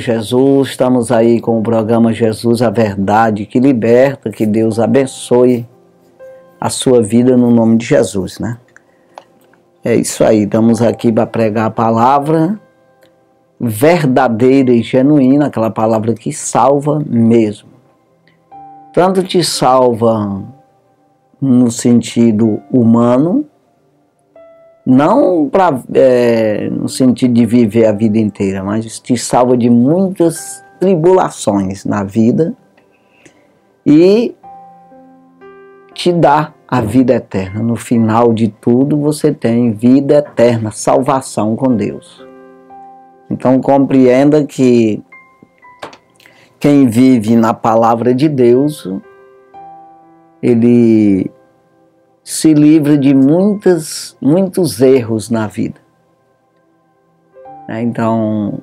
Jesus, estamos aí com o programa Jesus, a Verdade que Liberta, que Deus abençoe a sua vida no nome de Jesus, né? É isso aí, estamos aqui para pregar a palavra verdadeira e genuína, aquela palavra que salva mesmo. Tanto te salva no sentido humano, não no sentido de viver a vida inteira, mas te salva de muitas tribulações na vida e te dá a vida eterna. No final de tudo você tem vida eterna, salvação com Deus. Então compreenda que quem vive na palavra de Deus, ele se livra de muitos erros na vida. Então,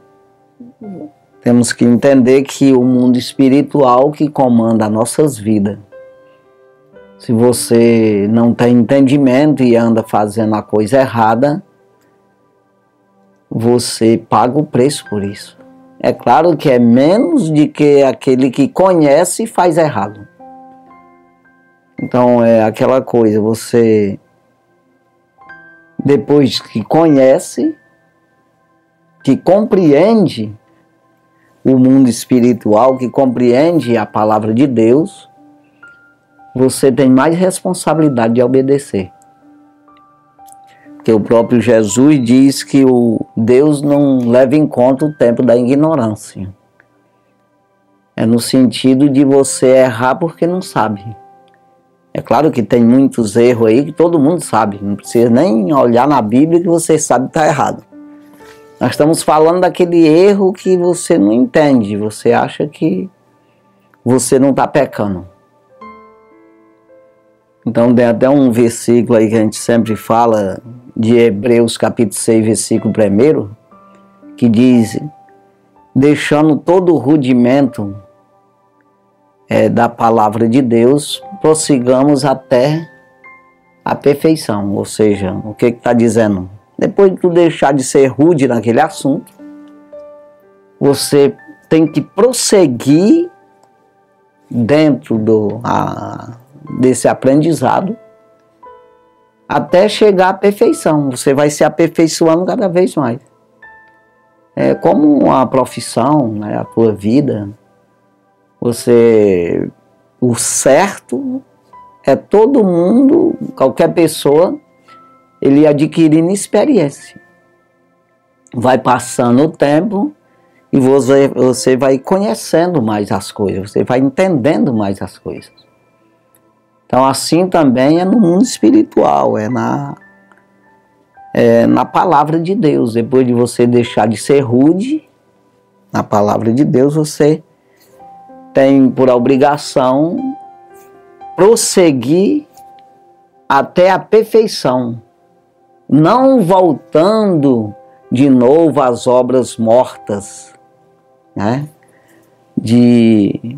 temos que entender que o mundo espiritual que comanda as nossas vidas. Se você não tem entendimento e anda fazendo a coisa errada, você paga o preço por isso. É claro que é menos de que aquele que conhece e faz errado. Então é aquela coisa, você depois que conhece, que compreende o mundo espiritual, que compreende a palavra de Deus, você tem mais responsabilidade de obedecer. Porque o próprio Jesus diz que Deus não leva em conta o tempo da ignorância. É no sentido de você errar porque não sabe. É claro que tem muitos erros aí que todo mundo sabe. Não precisa nem olhar na Bíblia que você sabe que está errado. Nós estamos falando daquele erro que você não entende. Você acha que você não está pecando. Então tem até um versículo aí que a gente sempre fala, de Hebreus capítulo 6, versículo 1, que diz: deixando todo o rudimento da palavra de Deus, prossigamos até a perfeição. Ou seja, o que está dizendo? Depois de tu deixar de ser rude naquele assunto, você tem que prosseguir dentro desse aprendizado até chegar à perfeição. Você vai se aperfeiçoando cada vez mais. É como uma profissão, né, a tua vida. O certo é todo mundo, qualquer pessoa, ele adquirindo experiência. Vai passando o tempo e você vai conhecendo mais as coisas, você vai entendendo mais as coisas. Então assim também é no mundo espiritual, é na palavra de Deus. Depois de você deixar de ser rude, na palavra de Deus você tem por obrigação prosseguir até a perfeição, não voltando de novo às obras mortas, né? de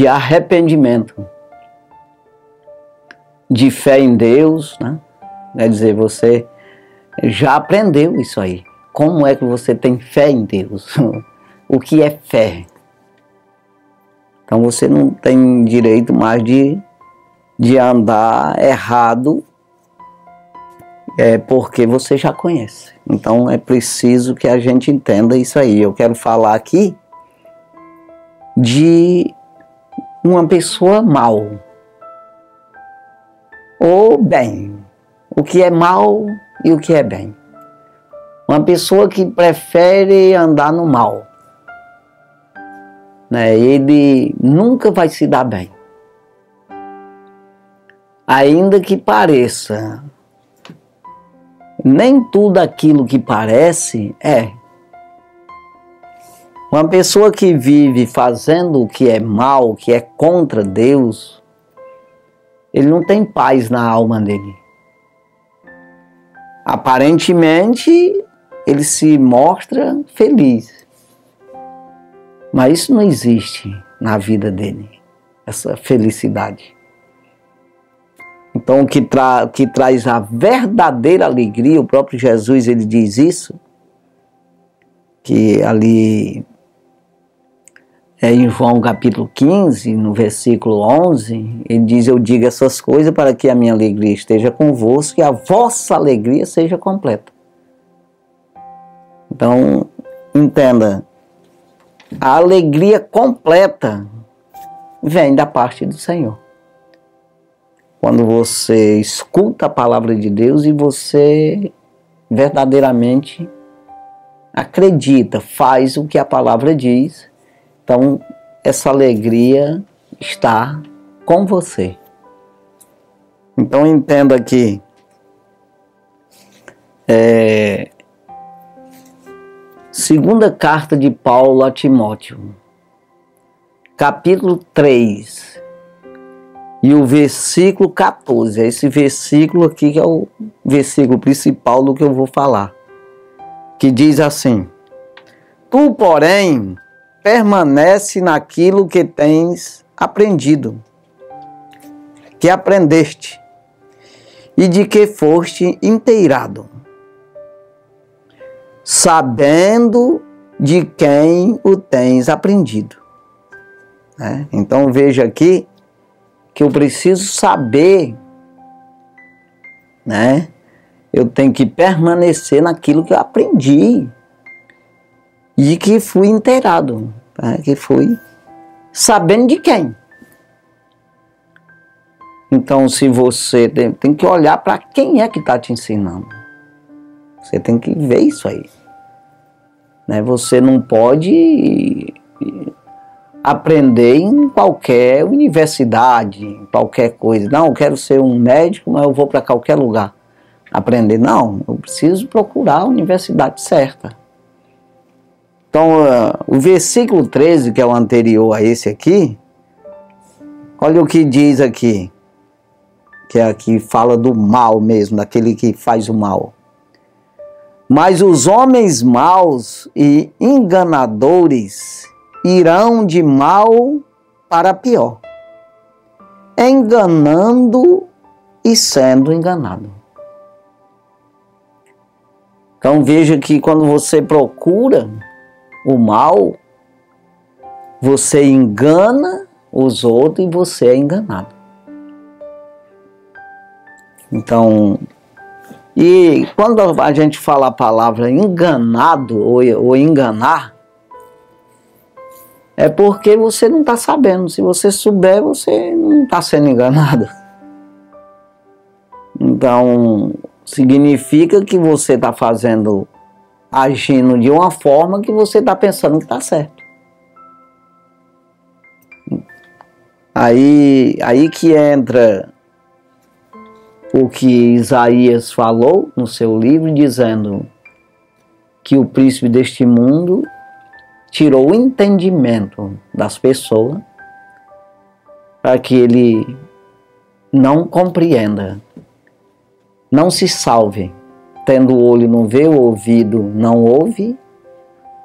arrependimento, de fé em Deus, né? Quer dizer, você já aprendeu isso aí. Como é que você tem fé em Deus? O que é fé? Então você não tem direito mais de andar errado, porque você já conhece. Então é preciso que a gente entenda isso aí. Eu quero falar aqui de uma pessoa mal ou bem. O que é mal e o que é bem. Uma pessoa que prefere andar no mal, né? Ele nunca vai se dar bem. Ainda que pareça. Nem tudo aquilo que parece é. Uma pessoa que vive fazendo o que é mal, que é contra Deus, ele não tem paz na alma dele. Aparentemente, ele se mostra feliz. Mas isso não existe na vida dele, essa felicidade. Então, o que traz a verdadeira alegria, o próprio Jesus ele diz isso, que ali em João capítulo 15, no versículo 11, ele diz: eu digo essas coisas para que a minha alegria esteja convosco e a vossa alegria seja completa. Então, entenda, a alegria completa vem da parte do Senhor. Quando você escuta a palavra de Deus e você verdadeiramente acredita, faz o que a palavra diz, então essa alegria está com você. Então entenda que segunda carta de Paulo a Timóteo, capítulo 3, e o versículo 14, esse versículo aqui que é o versículo principal do que eu vou falar, que diz assim: tu, porém, permanece naquilo que tens aprendido, que aprendeste, e de que foste inteirado, sabendo de quem o tens aprendido. Então veja aqui que eu preciso saber, eu tenho que permanecer naquilo que eu aprendi e que fui inteirado, que fui sabendo de quem. Então, se você tem que olhar para quem é que está te ensinando, você tem que ver isso aí. Você não pode aprender em qualquer universidade, em qualquer coisa. Não, eu quero ser um médico, mas eu vou para qualquer lugar aprender. Não, eu preciso procurar a universidade certa. Então, o versículo 13, que é o anterior a esse aqui, olha o que diz aqui, que aqui fala do mal mesmo, daquele que faz o mal. Mas os homens maus e enganadores irão de mal para pior, enganando e sendo enganado. Então veja que quando você procura o mal, você engana os outros e você é enganado. Então, e quando a gente fala a palavra enganado ou enganar, é porque você não está sabendo. Se você souber, você não está sendo enganado. Então, significa que você está agindo de uma forma que você está pensando que está certo. Aí que entra o que Isaías falou no seu livro, dizendo que o príncipe deste mundo tirou o entendimento das pessoas para que ele não compreenda, não se salve. Tendo o olho não vê, o ouvido não ouve,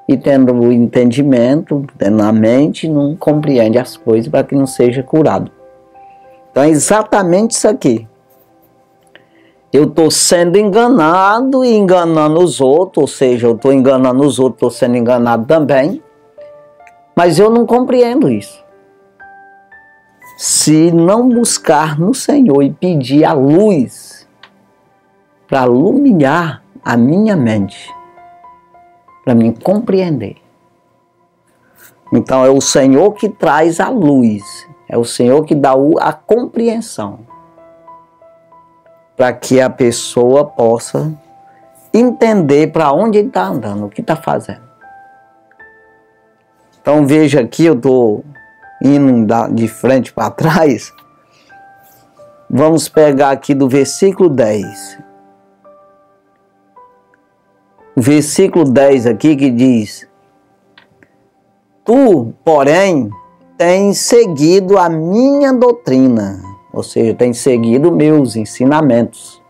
e tendo o entendimento, tendo a mente, não compreende as coisas para que não seja curado. Então é exatamente isso aqui. Eu estou sendo enganado e enganando os outros, ou seja, eu estou enganando os outros, estou sendo enganado também, mas eu não compreendo isso. Se não buscar no Senhor e pedir a luz para iluminar a minha mente, para mim compreender. Então é o Senhor que traz a luz, é o Senhor que dá a compreensão, para que a pessoa possa entender para onde ele está andando, o que está fazendo. Então veja aqui, eu estou indo de frente para trás. Vamos pegar aqui do versículo 10. O versículo 10 aqui que diz: tu, porém, tens seguido a minha doutrina, ou seja, tens seguido meus ensinamentos,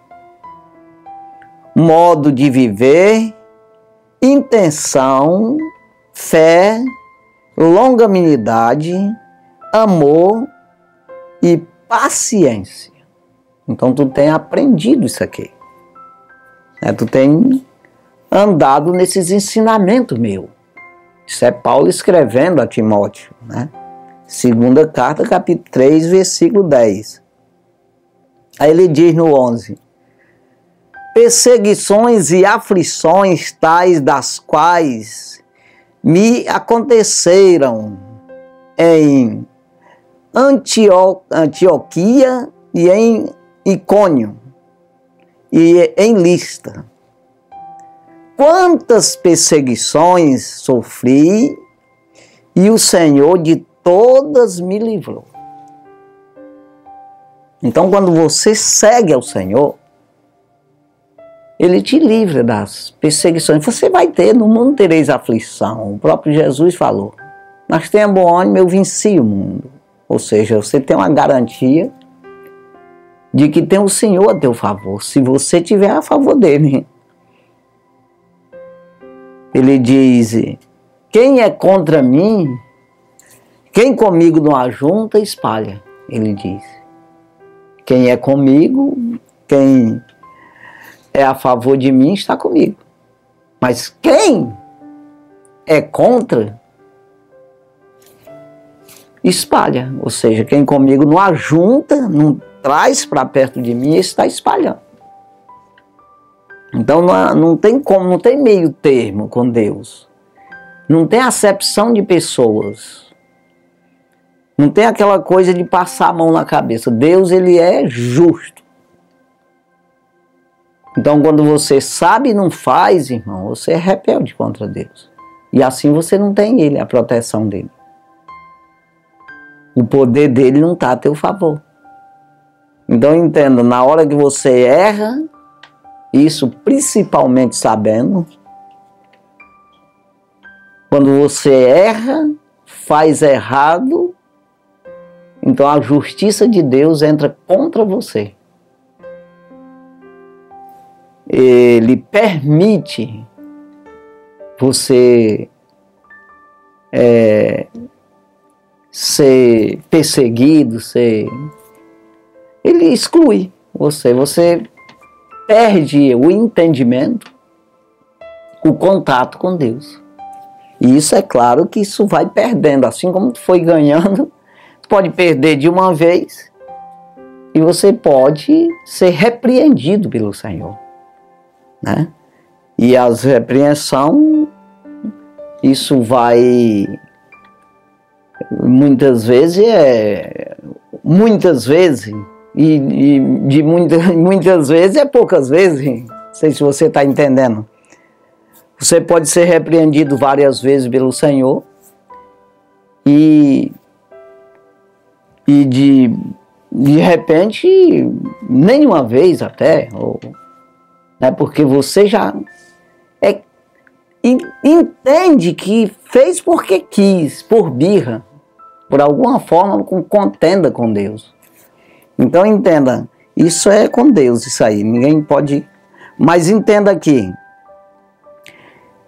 modo de viver, intenção, fé, longanimidade, amor e paciência. Então tu tem aprendido isso aqui. Tu tem andado nesses ensinamentos meus. Isso é Paulo escrevendo a Timóteo, né? Segunda carta, capítulo 3, versículo 10. Aí ele diz no 11: perseguições e aflições tais das quais me aconteceram em Antioquia e em Icônio e em Listra. Quantas perseguições sofri, e o Senhor de todas me livrou. Então, quando você segue ao Senhor, Ele te livra das perseguições. Você vai ter, no mundo tereis aflição. O próprio Jesus falou: mas tenha bom ânimo, eu venci o mundo. Ou seja, você tem uma garantia de que tem o Senhor a teu favor, se você tiver a favor dele. Ele diz: quem é contra mim, quem comigo não ajunta, espalha. Ele diz: quem é comigo, quem é a favor de mim, está comigo. Mas quem é contra, espalha. Ou seja, quem comigo não ajunta, não traz para perto de mim, está espalhando. Então não tem como, não tem meio termo com Deus. Não tem acepção de pessoas. Não tem aquela coisa de passar a mão na cabeça. Deus, Ele é justo. Então, quando você sabe e não faz, irmão, você é rebelde contra Deus. E assim você não tem Ele, a proteção dEle. O poder dEle não está a teu favor. Então, entenda, na hora que você erra, isso principalmente sabendo, quando você erra, faz errado, então a justiça de Deus entra contra você. Ele permite você ser perseguido, ele exclui você perde o entendimento, o contato com Deus. E isso é claro que isso vai perdendo, assim como tu foi ganhando, tu pode perder de uma vez e você pode ser repreendido pelo Senhor, né? E as repreensões, isso vai muitas vezes e de muitas vezes é poucas vezes. Não sei se você está entendendo. Você pode ser repreendido várias vezes pelo Senhor e de repente nenhuma vez até, né, porque você já entende que fez porque quis, por birra, por alguma forma com contenda com Deus. Então entenda, isso é com Deus, isso aí, ninguém pode... Mas entenda que,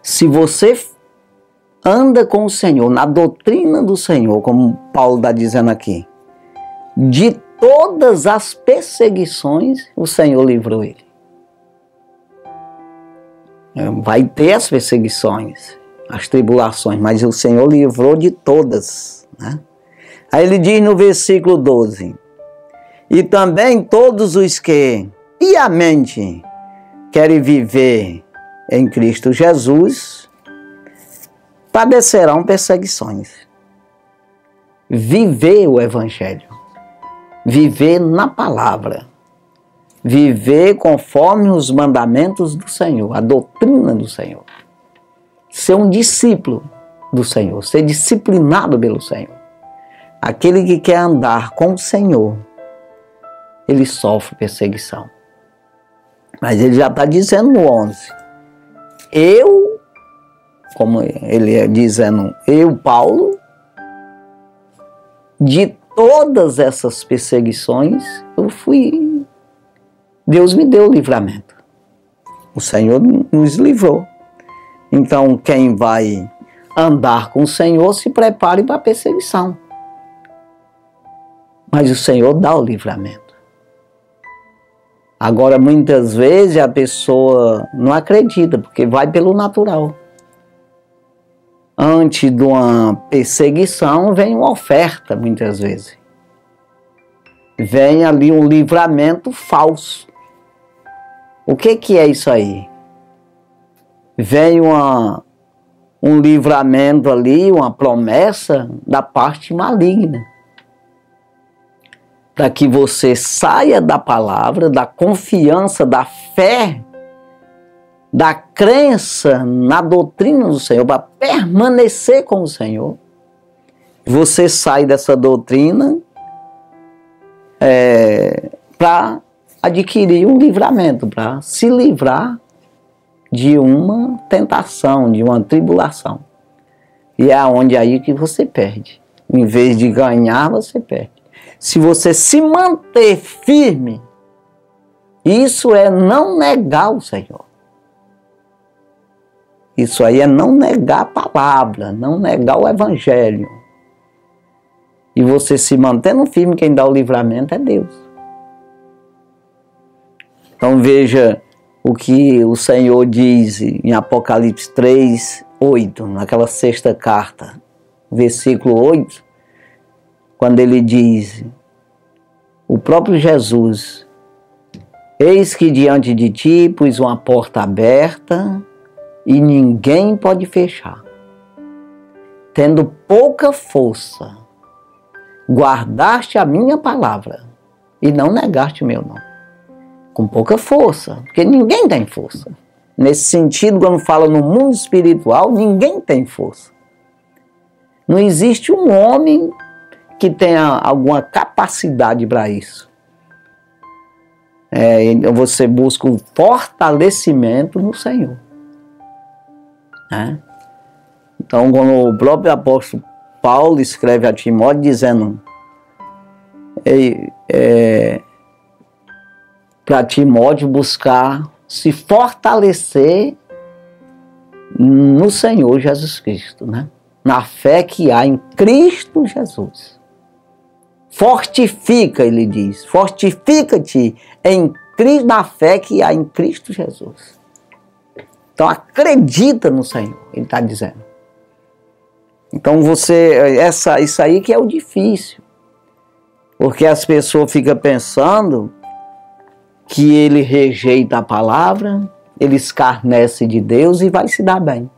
se você anda com o Senhor, na doutrina do Senhor, como Paulo está dizendo aqui, de todas as perseguições, o Senhor livrou ele. Vai ter as perseguições, as tribulações, mas o Senhor livrou de todas, né? Aí ele diz no versículo 12: e também todos os que piamente querem viver em Cristo Jesus padecerão perseguições. Viver o Evangelho, viver na palavra, viver conforme os mandamentos do Senhor, a doutrina do Senhor. Ser um discípulo do Senhor, ser disciplinado pelo Senhor. Aquele que quer andar com o Senhor, ele sofre perseguição. Mas ele já está dizendo no 11, como ele é dizendo, Paulo, de todas essas perseguições, Deus me deu o livramento. O Senhor nos livrou. Então, quem vai andar com o Senhor, se prepare para a perseguição. Mas o Senhor dá o livramento. Agora, muitas vezes, a pessoa não acredita, porque vai pelo natural. antes de uma perseguição, vem uma oferta, muitas vezes. Vem ali um livramento falso. O que é isso aí? Vem um livramento ali, uma promessa da parte maligna. Para que você saia da palavra, da confiança, da fé, da crença na doutrina do Senhor, para permanecer com o Senhor. Você sai dessa doutrina para adquirir um livramento, para se livrar de uma tentação, de uma tribulação. E é onde aí que você perde. Em vez de ganhar, você perde. Se você se manter firme, isso é não negar o Senhor. Isso aí é não negar a palavra, não negar o Evangelho. E você se mantendo firme, quem dá o livramento é Deus. Então veja o que o Senhor diz em Apocalipse 3:8, naquela sexta carta, versículo 8, quando ele diz, o próprio Jesus, eis que diante de ti pus uma porta aberta e ninguém pode fechar. Tendo pouca força, guardaste a minha palavra e não negaste o meu nome. Com pouca força, porque ninguém tem força. Nesse sentido, quando fala no mundo espiritual, ninguém tem força. Não existe um homem que tenha alguma capacidade para isso. Você busca o fortalecimento no Senhor. Então, quando o próprio apóstolo Paulo escreve a Timóteo dizendo para Timóteo buscar se fortalecer no Senhor Jesus Cristo, na fé que há em Cristo Jesus. Fortifica, ele diz, fortifica-te em Cristo, na fé que há em Cristo Jesus. Então acredita no Senhor, ele está dizendo. Então isso aí que é o difícil. Porque as pessoas ficam pensando que ele rejeita a palavra, ele escarnece de Deus e vai se dar bem.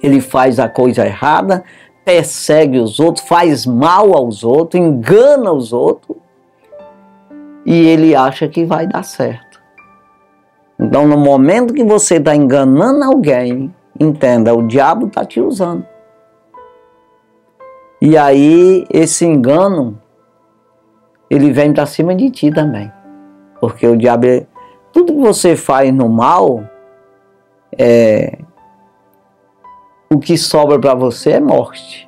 Ele faz a coisa errada, persegue os outros, faz mal aos outros, engana os outros e ele acha que vai dar certo. Então, no momento que você está enganando alguém, entenda, o diabo está te usando. E aí, esse engano, ele vem para cima de ti também. Porque o diabo, tudo que você faz no mal, o que sobra para você é morte.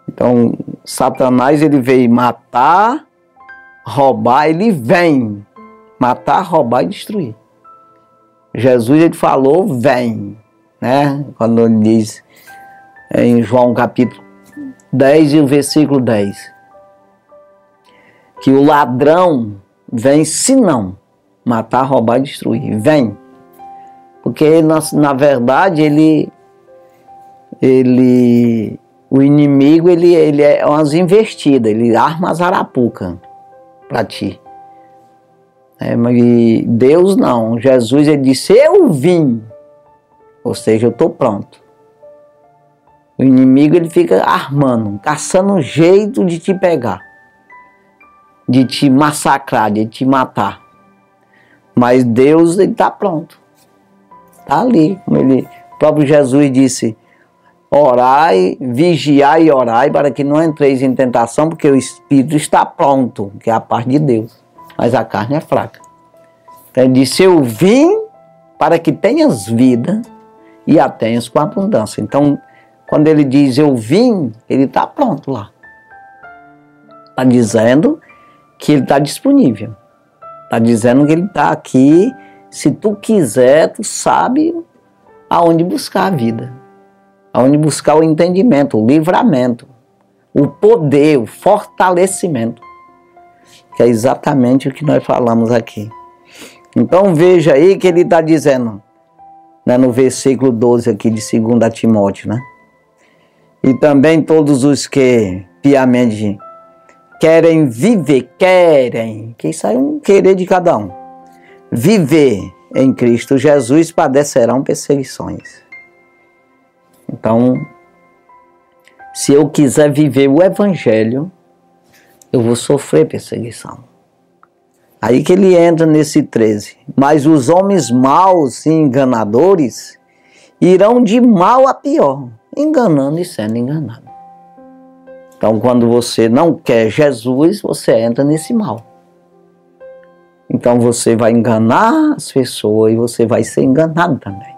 Então, Satanás, ele veio matar, roubar, ele vem matar, roubar e destruir. Jesus, ele falou, vem, quando ele diz em João capítulo 10 e o versículo 10, que o ladrão vem senão matar, roubar e destruir. Vem. Porque na verdade o inimigo ele é umas investidas, ele arma as arapucas para ti. Mas Deus não. Jesus, ele disse, eu vim. Ou seja, eu estou pronto. O inimigo, ele fica armando, caçando um jeito de te pegar, de te massacrar, de te matar. Mas Deus, ele está pronto. Está ali. Como o próprio Jesus disse, orai, vigiai e orai para que não entreis em tentação, porque o Espírito está pronto, que é a parte de Deus. Mas a carne é fraca. Então ele disse, eu vim para que tenhas vida e a tenhas com abundância. Então, quando ele diz eu vim, ele está pronto lá. Está dizendo que ele está disponível. Está dizendo que ele está aqui. Se tu quiser, tu sabe aonde buscar a vida. Aonde buscar o entendimento, o livramento, o poder, o fortalecimento. Que é exatamente o que nós falamos aqui. Então veja aí que ele está dizendo, né, no versículo 12 aqui de 2 Timóteo, né? E também todos os que piamente querem viver, que isso aí é um querer de cada um, viver em Cristo Jesus padecerão perseguições. Então, se eu quiser viver o Evangelho, eu vou sofrer perseguição. Aí que ele entra nesse 13. Mas os homens maus e enganadores irão de mal a pior, enganando e sendo enganado. Então, quando você não quer Jesus, você entra nesse mal. Então, você vai enganar as pessoas e você vai ser enganado também.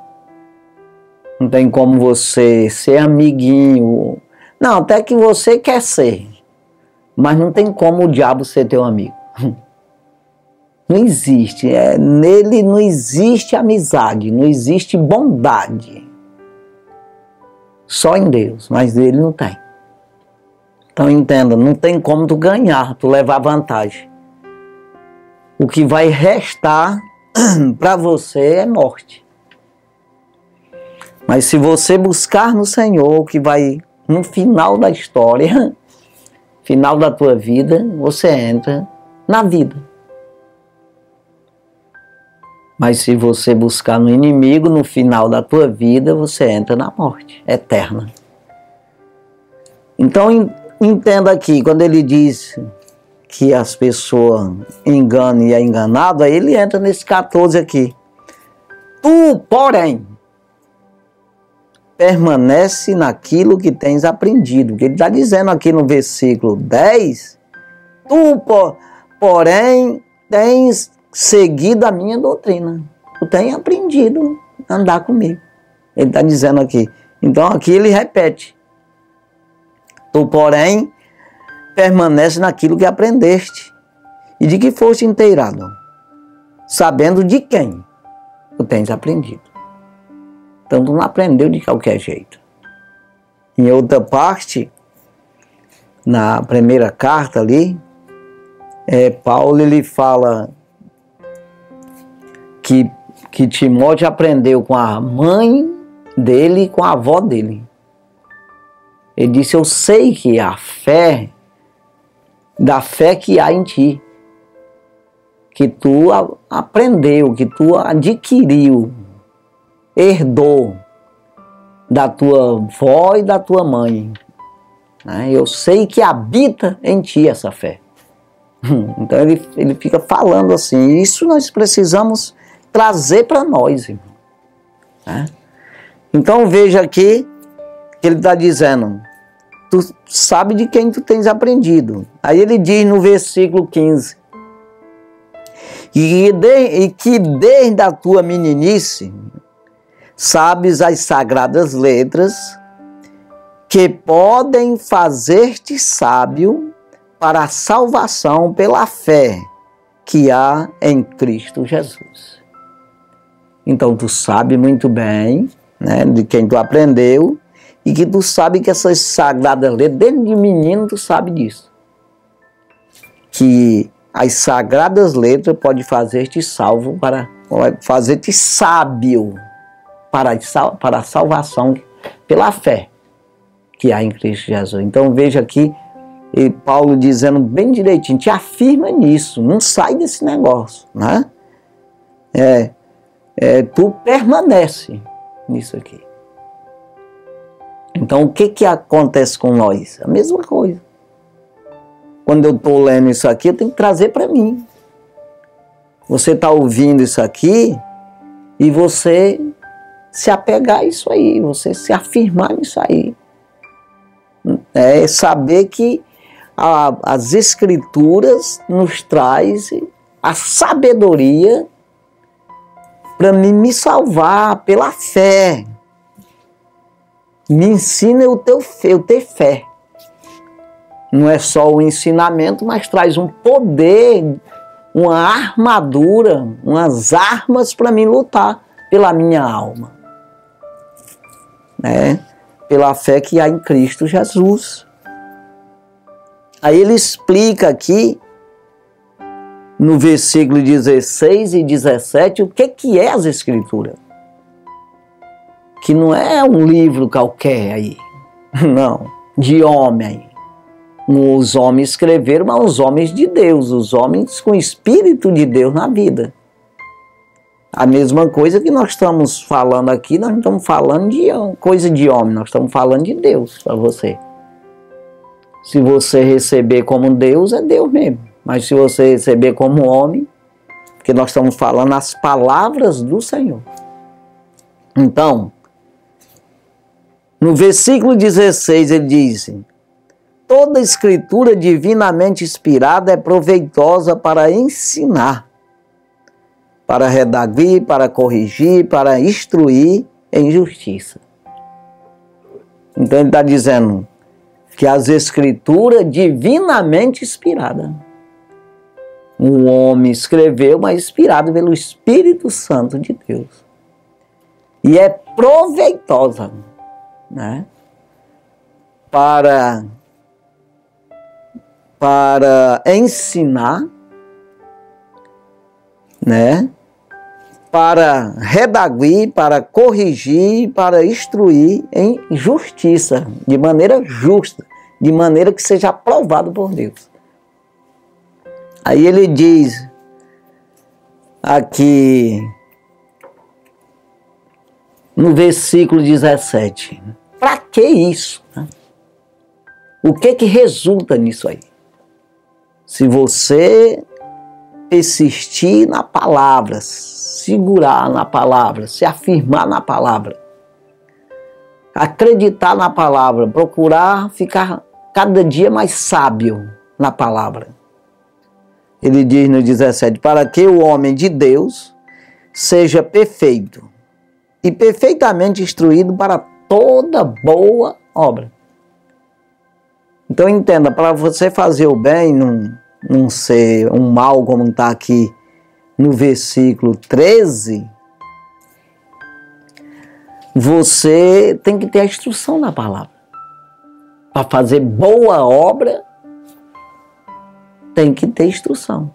Não tem como você ser amiguinho. Não, até que você quer ser. Mas não tem como o diabo ser teu amigo. Não existe. Nele não existe amizade, não existe bondade. Só em Deus, mas nele não tem. Então entenda, não tem como tu ganhar, tu levar vantagem. O que vai restar para você é morte. Mas se você buscar no Senhor, o que vai no final da história, final da tua vida, você entra na vida. Mas se você buscar no inimigo, no final da tua vida, você entra na morte eterna. Então entenda aqui, quando ele diz que as pessoas enganam e é enganado, aí ele entra nesse 14 aqui. Tu, porém, permanece naquilo que tens aprendido. Porque ele está dizendo aqui no versículo 10, tu, porém, tens seguido a minha doutrina. Tu tens aprendido a andar comigo. Ele está dizendo aqui. Então aqui ele repete. Tu, porém, permanece naquilo que aprendeste e de que foste inteirado, sabendo de quem tu tens aprendido. Então tu não aprendeu de qualquer jeito. Em outra parte, na primeira carta ali, Paulo ele fala que Timóteo aprendeu com a mãe dele e com a avó dele. Ele disse, eu sei que a fé, da fé que há em ti, que tu aprendeu, que tu adquiriu, herdou da tua avó e da tua mãe. Eu sei que habita em ti essa fé. Então ele fica falando assim, isso nós precisamos trazer para nós, irmão. Então veja aqui que ele está dizendo, tu sabe de quem tu tens aprendido. Aí ele diz no versículo 15, e que desde a tua meninice sabes as sagradas letras que podem fazer-te sábio para a salvação pela fé que há em Cristo Jesus. Então tu sabe muito bem, né, de quem tu aprendeu, e que tu sabe que essas sagradas letras, desde de menino tu sabe disso. Que as sagradas letras podem fazer-te salvo, fazer-te sábio para a salvação pela fé que há em Cristo Jesus. Então veja aqui, Paulo dizendo bem direitinho, te afirma nisso, não sai desse negócio, né? Tu permanece nisso aqui. Então o que acontece com nós? A mesma coisa. Quando eu estou lendo isso aqui, eu tenho que trazer para mim. Você está ouvindo isso aqui e você se apegar a isso aí, você se afirmar nisso aí. É saber que as Escrituras nos trazem a sabedoria para me salvar pela fé. Me ensina eu ter fé. Não é só o ensinamento, mas traz um poder, uma armadura, umas armas para mim lutar pela minha alma. Pela fé que há em Cristo Jesus. Aí ele explica aqui, no versículo 16 e 17, o que é as Escrituras. que não é um livro qualquer aí, não, de homem. Os homens escreveram, mas os homens de Deus, os homens com o Espírito de Deus na vida. A mesma coisa que nós estamos falando aqui, nós não estamos falando de coisa de homem, nós estamos falando de Deus para você. Se você receber como Deus, é Deus mesmo. Mas se você receber como homem, porque nós estamos falando as palavras do Senhor. Então, no versículo 16 ele diz: toda escritura divinamente inspirada é proveitosa para ensinar, para redarguir, para corrigir, para instruir em justiça. Então ele está dizendo que as escrituras divinamente inspiradas. Um homem escreveu, mas inspirado pelo Espírito Santo de Deus. E é proveitosa, né? Para ensinar, né? Para redarguir, para corrigir, para instruir em justiça, de maneira justa, de maneira que seja aprovado por Deus. Aí ele diz aqui no versículo 17, para que isso? O que resulta nisso aí? Se você persistir na palavra, segurar na palavra, se afirmar na palavra, acreditar na palavra, procurar ficar cada dia mais sábio na palavra. Ele diz no 17, para que o homem de Deus seja perfeito e perfeitamente instruído para toda boa obra. Então entenda, para você fazer o bem, não ser um mal como está aqui no versículo 13, você tem que ter a instrução na palavra. Para fazer boa obra, tem que ter instrução.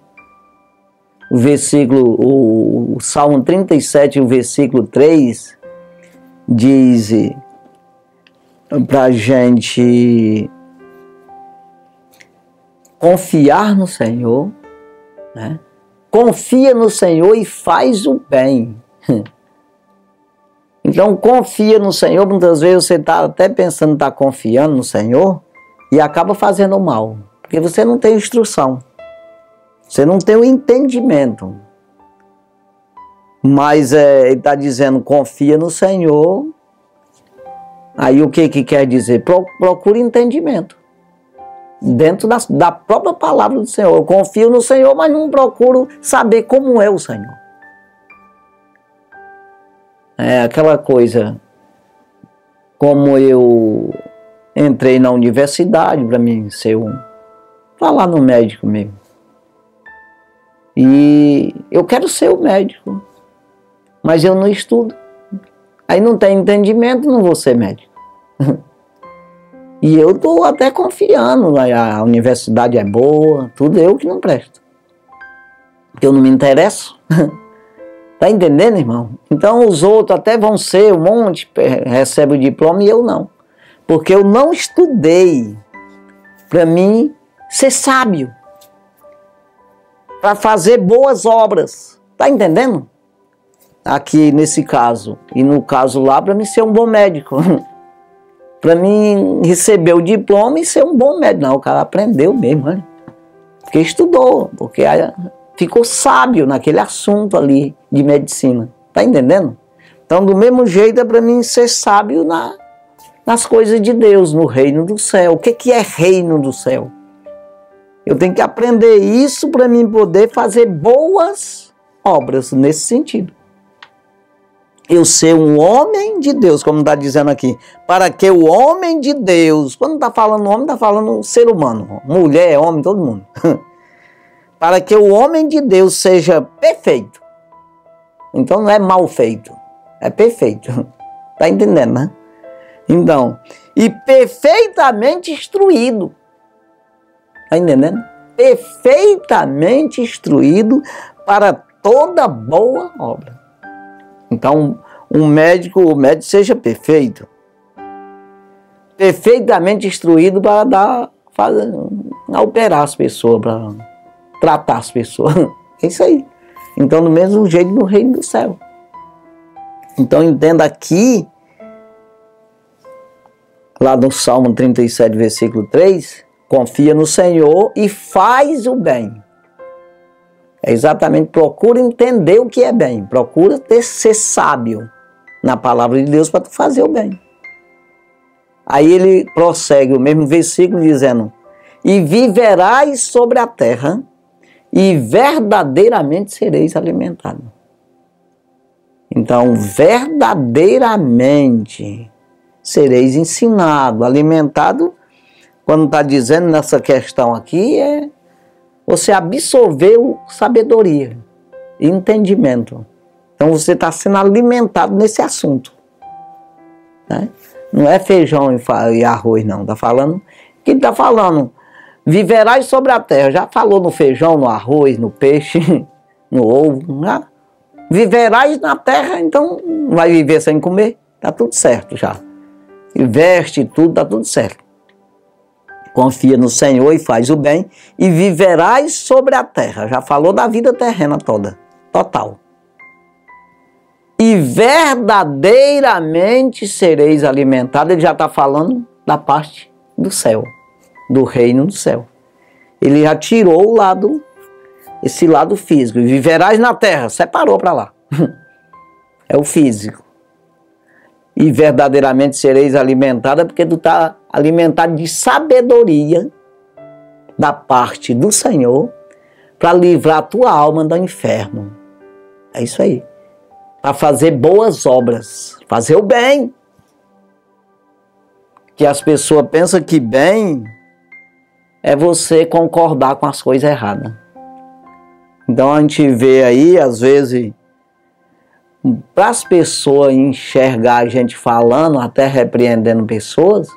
O Salmo 37, o versículo 3, diz para a gente confiar no Senhor, né? Confia no Senhor e faz o bem. Então confia no Senhor, muitas vezes você está até pensando em estar confiando no Senhor e acaba fazendo mal, porque você não tem instrução, você não tem o entendimento. Mas ele está dizendo, confia no Senhor. Aí o que quer dizer? Procure entendimento dentro da própria palavra do Senhor. Eu confio no Senhor, mas não procuro saber como é o Senhor. É aquela coisa, como eu entrei na universidade para mim ser falar no médico mesmo. E eu quero ser o médico, mas eu não estudo. Aí não tem entendimento, não vou ser médico. E eu estou até confiando, a universidade é boa, tudo, eu que não presto. Porque eu não me interesso. Tá entendendo, irmão? Então os outros até vão ser um monte, recebem o diploma e eu não. Porque eu não estudei para mim ser sábio, para fazer boas obras. Tá entendendo? Aqui nesse caso, e no caso lá, para mim ser um bom médico. Para mim receber o diploma e ser um bom médico. Não, o cara aprendeu mesmo, né? Porque estudou, porque ficou sábio naquele assunto ali de medicina. Tá entendendo? Então, do mesmo jeito, é para mim ser sábio nas coisas de Deus, no reino do céu. O que é reino do céu? Eu tenho que aprender isso para mim poder fazer boas obras nesse sentido. Eu ser um homem de Deus, como está dizendo aqui, para que o homem de Deus, quando está falando homem, está falando ser humano, mulher, homem, todo mundo. Para que o homem de Deus seja perfeito. Então não é mal feito, é perfeito. Está entendendo, né? Então, e perfeitamente instruído. Está entendendo? Perfeitamente instruído para toda boa obra. Então, o médico seja perfeito, perfeitamente instruído para operar as pessoas, para tratar as pessoas. É isso aí. Então, do mesmo jeito no reino do céu. Então, entenda aqui, lá no Salmo 37, versículo 3, confia no Senhor e faz o bem. É exatamente, procura entender o que é bem. Procura ser sábio na palavra de Deus para tu fazer o bem. Aí ele prossegue o mesmo versículo dizendo: e viverás sobre a terra e verdadeiramente sereis alimentados. Então, verdadeiramente sereis ensinados, alimentado. Quando está dizendo nessa questão aqui, é você absorveu sabedoria, entendimento. Então você está sendo alimentado nesse assunto, né? Não é feijão e arroz, não. Está falando, que está falando, viverás sobre a terra. Já falou no feijão, no arroz, no peixe, no ovo, né? Viverás na terra, então não vai viver sem comer. Está tudo certo já. E veste tudo, está tudo certo. Confia no Senhor e faz o bem, e viverás sobre a terra. Já falou da vida terrena toda, total. E verdadeiramente sereis alimentados. Ele já está falando da parte do céu, do reino do céu. Ele já tirou o lado, esse lado físico. E viverás na terra, separou para lá. É o físico. E verdadeiramente sereis alimentada, porque tu está alimentado de sabedoria da parte do Senhor para livrar a tua alma do inferno. É isso aí. Para fazer boas obras, fazer o bem. Que as pessoas pensam que bem é você concordar com as coisas erradas. Então a gente vê aí, às vezes, para as pessoas enxergar a gente falando, até repreendendo pessoas,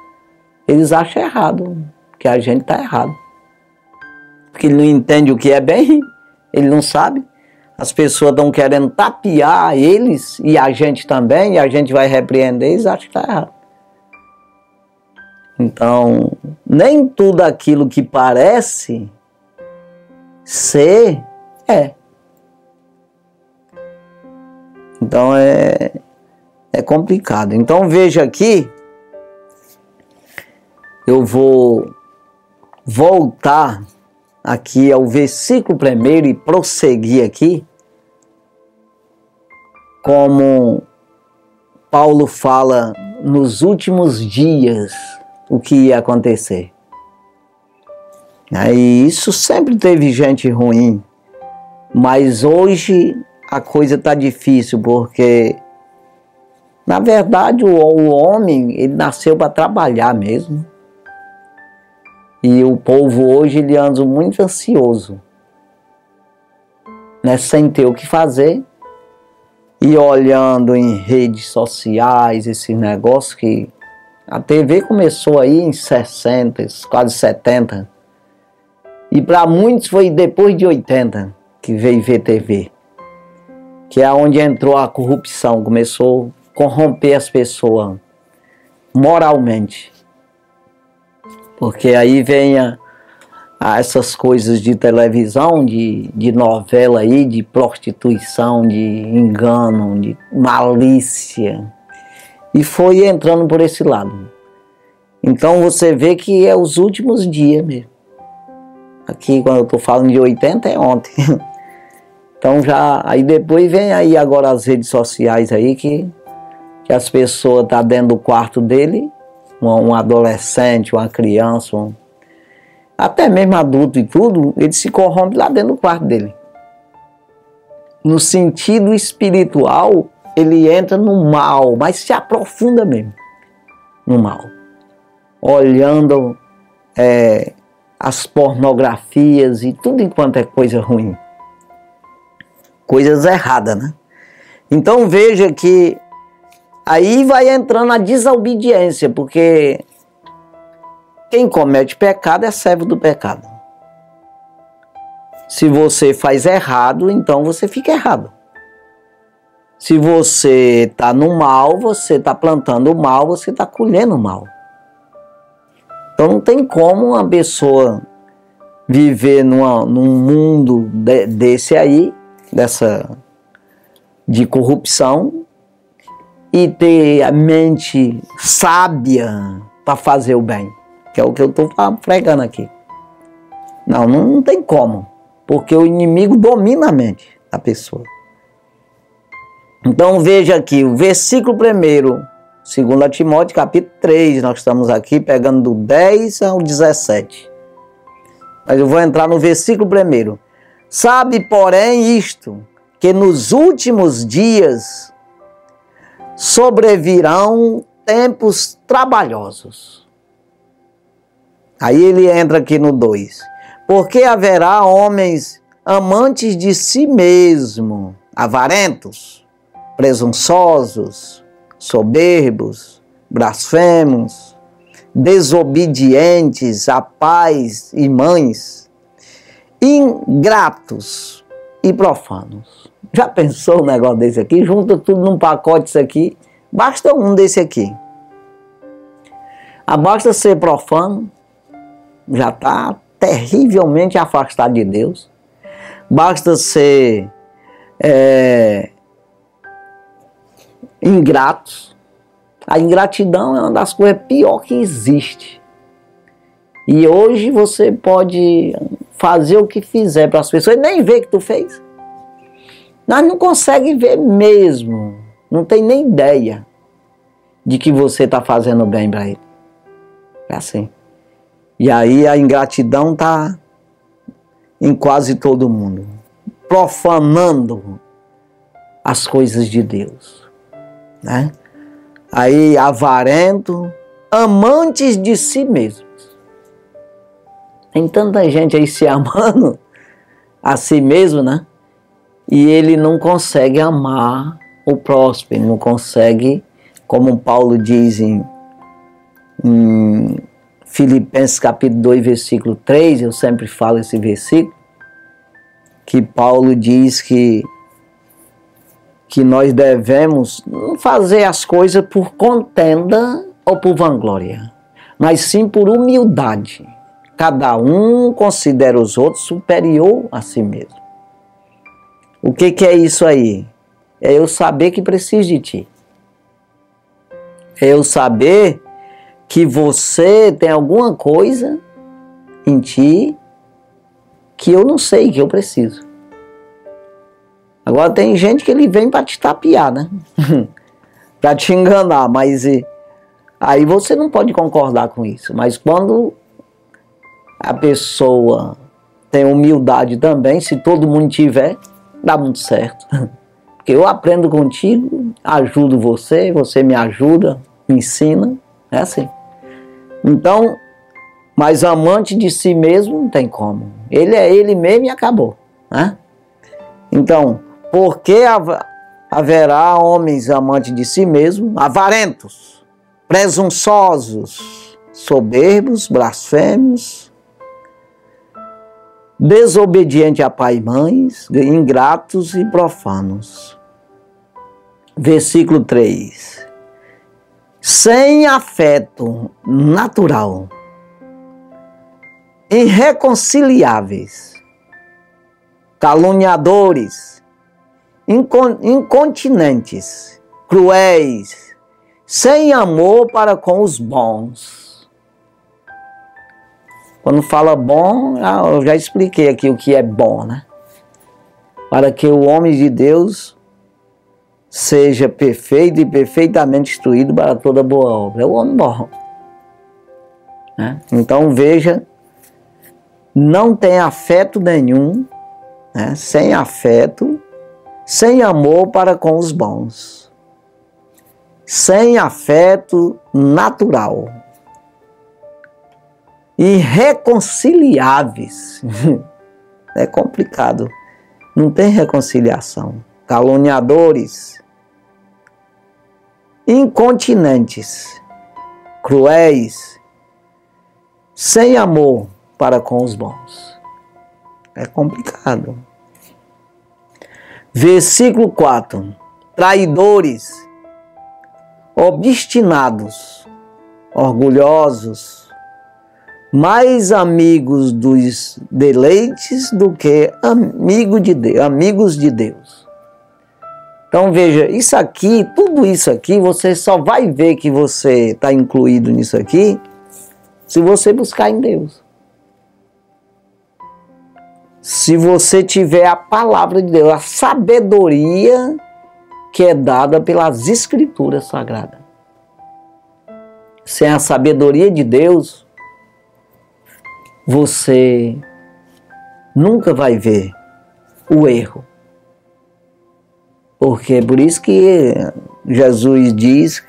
eles acham errado, que a gente está errado. Porque ele não entende o que é bem, ele não sabe. As pessoas estão querendo tapear eles e a gente também, e a gente vai repreender, eles acham que está errado. Então, nem tudo aquilo que parece ser é. Então é complicado. Então veja aqui, eu vou voltar aqui ao versículo 1 e prosseguir aqui, como Paulo fala nos últimos dias o que ia acontecer. E isso sempre teve gente ruim, mas hoje a coisa está difícil, porque, na verdade, o homem, ele nasceu para trabalhar mesmo. E o povo hoje, ele anda muito ansioso, né, sem ter o que fazer, e olhando em redes sociais, esse negócio que a TV começou aí em 60, quase 70, e para muitos foi depois de 80 que veio ver TV. Que é onde entrou a corrupção, começou a corromper as pessoas moralmente. Porque aí vem essas coisas de televisão, de novela aí, de prostituição, de engano, de malícia. E foi entrando por esse lado. Então você vê que é os últimos dias mesmo. Aqui quando eu estou falando de 80 é ontem. Então já, aí depois vem aí agora as redes sociais aí que as pessoas estão dentro do quarto dele, um adolescente, uma criança, até mesmo adulto e tudo, ele se corrompe lá dentro do quarto dele. No sentido espiritual, ele entra no mal, mas se aprofunda mesmo no mal. Olhando as pornografias e tudo enquanto é coisa ruim. Coisas erradas, né? Então veja que aí vai entrando a desobediência, porque quem comete pecado é servo do pecado. Se você faz errado, então você fica errado. Se você está no mal, você está plantando o mal, você está colhendo o mal. Então não tem como uma pessoa viver num mundo desse aí, de corrupção, e ter a mente sábia para fazer o bem, que é o que eu estou pregando aqui. Não tem como, porque o inimigo domina a mente da pessoa. Então veja aqui, o versículo 1, 2 Timóteo, capítulo 3, nós estamos aqui pegando do 10 ao 17. Mas eu vou entrar no versículo 1. Sabe, porém, isto, que nos últimos dias sobrevirão tempos trabalhosos. Aí ele entra aqui no 2. Porque haverá homens amantes de si mesmo, avarentos, presunçosos, soberbos, blasfemos, desobedientes a pais e mães, ingratos e profanos. Já pensou um negócio desse aqui? Junta tudo num pacote isso aqui. Basta um desse aqui. Basta ser profano, já está terrivelmente afastado de Deus. Basta ser ingratos. A ingratidão é uma das coisas piores que existe. E hoje você pode fazer o que fizer para as pessoas e nem ver que tu fez. Nós não conseguimos ver mesmo. Não tem nem ideia de que você está fazendo bem para ele. É assim. E aí a ingratidão está em quase todo mundo. Profanando as coisas de Deus. Né? Aí avarento, amantes de si mesmos. Tem tanta gente aí se amando a si mesmo, né? E ele não consegue amar o próximo, ele não consegue, como Paulo diz em Filipenses capítulo 2, versículo 3, eu sempre falo esse versículo, que Paulo diz que nós devemos não fazer as coisas por contenda ou por vanglória, mas sim por humildade. Cada um considera os outros superior a si mesmo. O que é isso aí? É eu saber que preciso de ti. É eu saber que você tem alguma coisa em ti que eu não sei, que eu preciso. Agora tem gente que ele vem para te tapear, né? Para te enganar, mas aí você não pode concordar com isso. Mas quando a pessoa tem humildade também, se todo mundo tiver, dá muito certo. Porque eu aprendo contigo, ajudo você, você me ajuda, me ensina, é assim. Então, mas amante de si mesmo não tem como. Ele é ele mesmo e acabou, né? Então, porque haverá homens amantes de si mesmo, avarentos, presunçosos, soberbos, blasfemos, desobedientes a pai e mães, ingratos e profanos. Versículo 3. Sem afeto natural, irreconciliáveis, caluniadores, incontinentes, cruéis, sem amor para com os bons. Quando fala bom, eu já expliquei aqui o que é bom, né? Para que o homem de Deus seja perfeito e perfeitamente instruído para toda boa obra. É o homem bom. Né? Então veja, não tem afeto nenhum, né? Sem afeto, sem amor para com os bons. Sem afeto natural. Irreconciliáveis. É complicado. Não tem reconciliação. Caluniadores, incontinentes, cruéis, sem amor para com os bons. É complicado. Versículo 4. traidores, obstinados, orgulhosos, mais amigos dos deleites do que amigos de Deus. Então veja, isso aqui, tudo isso aqui, você só vai ver que você está incluído nisso aqui se você buscar em Deus. Se você tiver a palavra de Deus, a sabedoria que é dada pelas Escrituras Sagradas. Sem a sabedoria de Deus, você nunca vai ver o erro. Porque é por isso que Jesus diz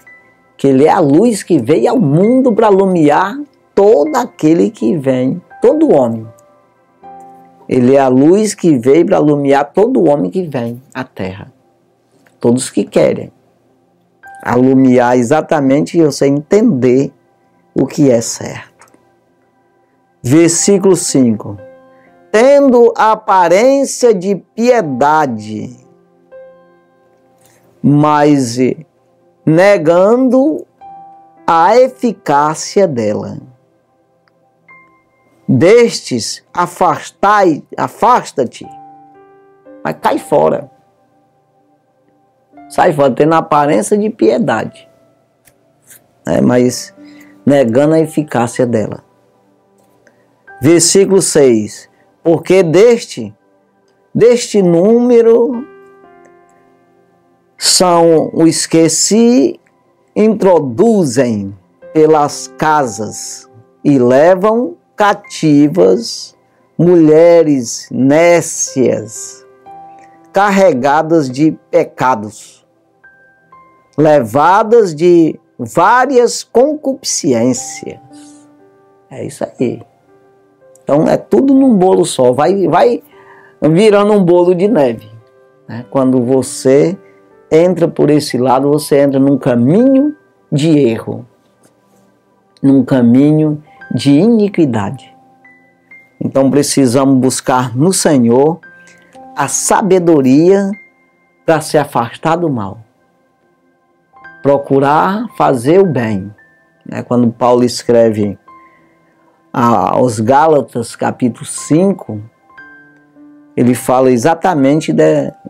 que Ele é a luz que veio ao mundo para iluminar todo aquele que vem, todo homem. Ele é a luz que veio para iluminar todo homem que vem à terra. Todos que querem. Iluminar exatamente você entender o que é certo. Versículo 5. Tendo aparência de piedade, mas negando a eficácia dela. Destes, afasta-te, mas cai fora. Sai fora, tendo aparência de piedade, mas negando a eficácia dela. Versículo 6. Porque deste número são os que se introduzem pelas casas e levam cativas mulheres nécias, carregadas de pecados, levadas de várias concupiscências. É isso aí. Então é tudo num bolo só, vai virando um bolo de neve. Quando você entra por esse lado, você entra num caminho de erro, num caminho de iniquidade. Então precisamos buscar no Senhor a sabedoria para se afastar do mal. Procurar fazer o bem. Quando Paulo escreve aos Gálatas, capítulo 5, ele fala exatamente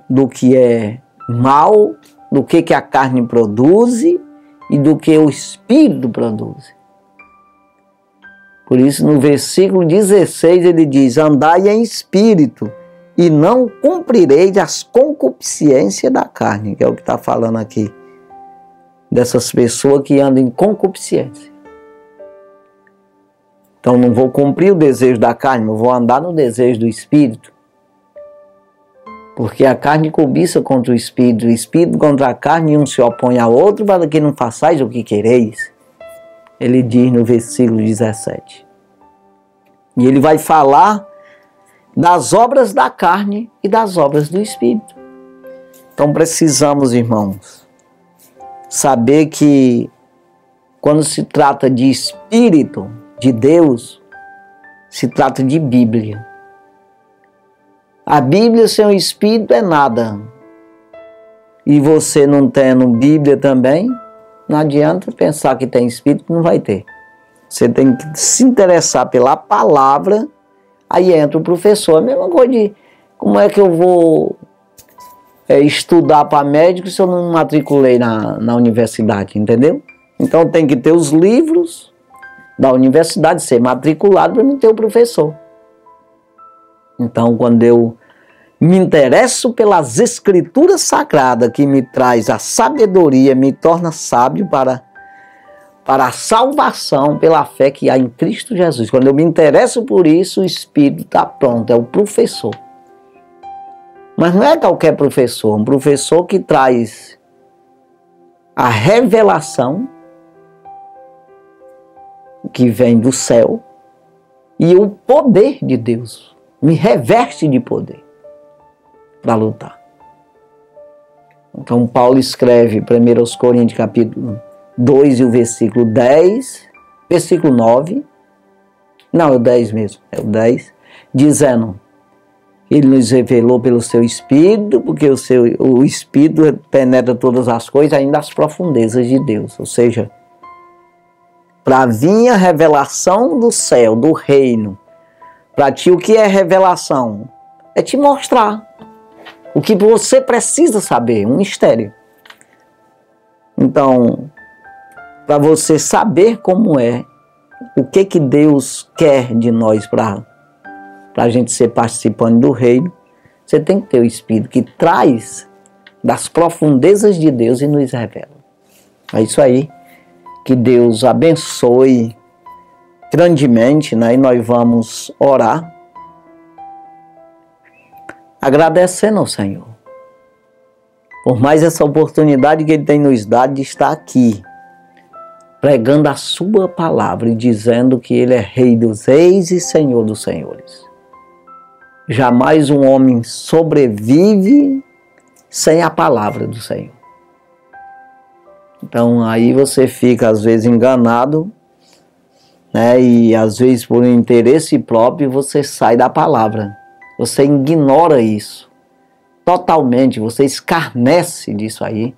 do que é mal, do que a carne produz e do que o Espírito produz. Por isso, no versículo 16, ele diz: andai em espírito e não cumprireis as concupiscências da carne, que é o que está falando aqui, dessas pessoas que andam em concupiscência. Então, não vou cumprir o desejo da carne, mas vou andar no desejo do Espírito. Porque a carne cobiça contra o Espírito contra a carne, e um se opõe ao outro, para que não façais o que quereis. Ele diz no versículo 17. E ele vai falar das obras da carne e das obras do Espírito. Então precisamos, irmãos, saber que quando se trata de Espírito de Deus, se trata de Bíblia. A Bíblia sem o Espírito é nada. E você não tendo Bíblia também, não adianta pensar que tem Espírito, que não vai ter. Você tem que se interessar pela palavra, aí entra o professor. A mesma coisa de como é que eu vou estudar para médico se eu não me matriculei na universidade, entendeu? Então tem que ter os livros da universidade, ser matriculado para não ter o professor. Então, quando eu me interesso pelas Escrituras Sagradas, que me traz a sabedoria, me torna sábio para a salvação pela fé que há em Cristo Jesus. Quando eu me interesso por isso, o Espírito está pronto, é o professor. Mas não é qualquer professor, um professor que traz a revelação que vem do céu e o poder de Deus. Me reveste de poder para lutar. Então Paulo escreve 1 Coríntios capítulo 2 e o versículo 10, versículo 9, não, é o 10 mesmo, é o 10, dizendo: Ele nos revelou pelo seu Espírito, porque o Espírito penetra todas as coisas, ainda as profundezas de Deus. Ou seja, para vir a revelação do céu, do reino. Para ti, o que é revelação? É te mostrar o que você precisa saber, um mistério. Então, para você saber como é, o que Deus quer de nós para a gente ser participante do reino, você tem que ter o Espírito que traz das profundezas de Deus e nos revela. É isso aí. Que Deus abençoe grandemente, né? E nós vamos orar agradecendo ao Senhor por mais essa oportunidade que Ele tem nos dado de estar aqui pregando a sua palavra e dizendo que Ele é Rei dos Reis e Senhor dos Senhores. Jamais um homem sobrevive sem a palavra do Senhor. Então aí você fica às vezes enganado, né? E às vezes por interesse próprio você sai da palavra. Você ignora isso totalmente, você escarnece disso aí,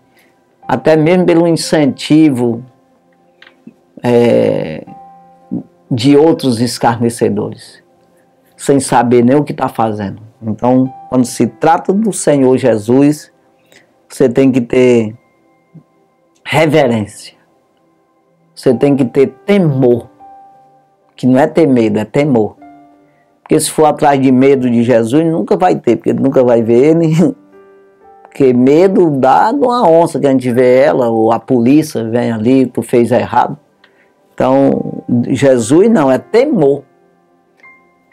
até mesmo pelo incentivo de outros escarnecedores, sem saber nem o que está fazendo. Então, quando se trata do Senhor Jesus, você tem que ter reverência, você tem que ter temor, que não é ter medo, é temor. Porque se for atrás de medo de Jesus, nunca vai ter, porque nunca vai ver Ele. Porque medo dá de uma onça que a gente vê ela, ou a polícia vem ali, tu fez errado. Então, Jesus não, é temor.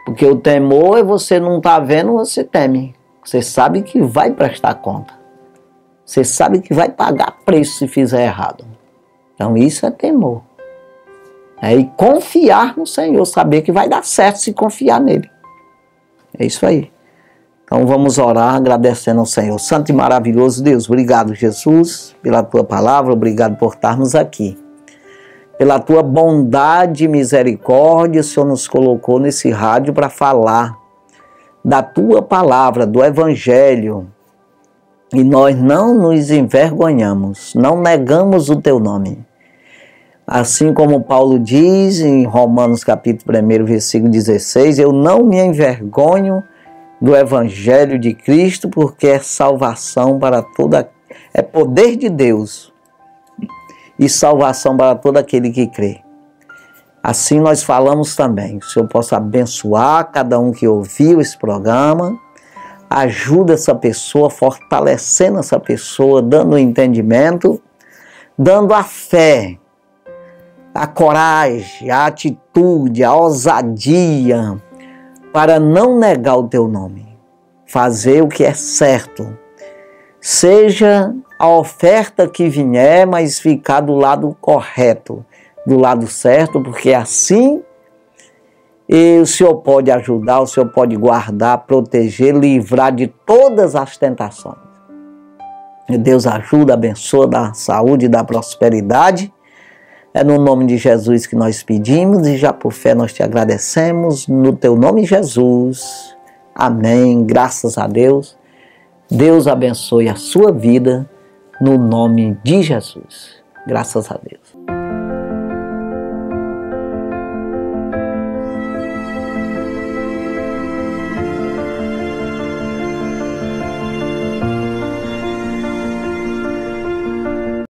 Porque o temor é você não tá vendo, você teme. Você sabe que vai prestar conta. Você sabe que vai pagar preço se fizer errado. Então isso é temor. E confiar no Senhor, saber que vai dar certo se confiar nele. É isso aí. Então vamos orar agradecendo ao Senhor. Santo e maravilhoso Deus, obrigado Jesus pela tua palavra, obrigado por estarmos aqui. Pela tua bondade e misericórdia, o Senhor nos colocou nesse rádio para falar da tua palavra, do Evangelho. E nós não nos envergonhamos, não negamos o teu nome. Assim como Paulo diz em Romanos capítulo 1, versículo 16, eu não me envergonho do Evangelho de Cristo, porque é salvação para toda, é poder de Deus e salvação para todo aquele que crê. Assim nós falamos também. O Senhor possa abençoar cada um que ouviu esse programa, ajuda essa pessoa, fortalecendo essa pessoa, dando o entendimento, dando a fé, a coragem, a atitude, a ousadia, para não negar o teu nome, fazer o que é certo, seja a oferta que vier, mas ficar do lado correto, do lado certo, porque assim o Senhor pode ajudar, o Senhor pode guardar, proteger, livrar de todas as tentações. E Deus ajuda, abençoa, dá saúde, dá prosperidade. É no nome de Jesus que nós pedimos e já por fé nós te agradecemos. No teu nome, Jesus. Amém. Graças a Deus. Deus abençoe a sua vida no nome de Jesus. Graças a Deus.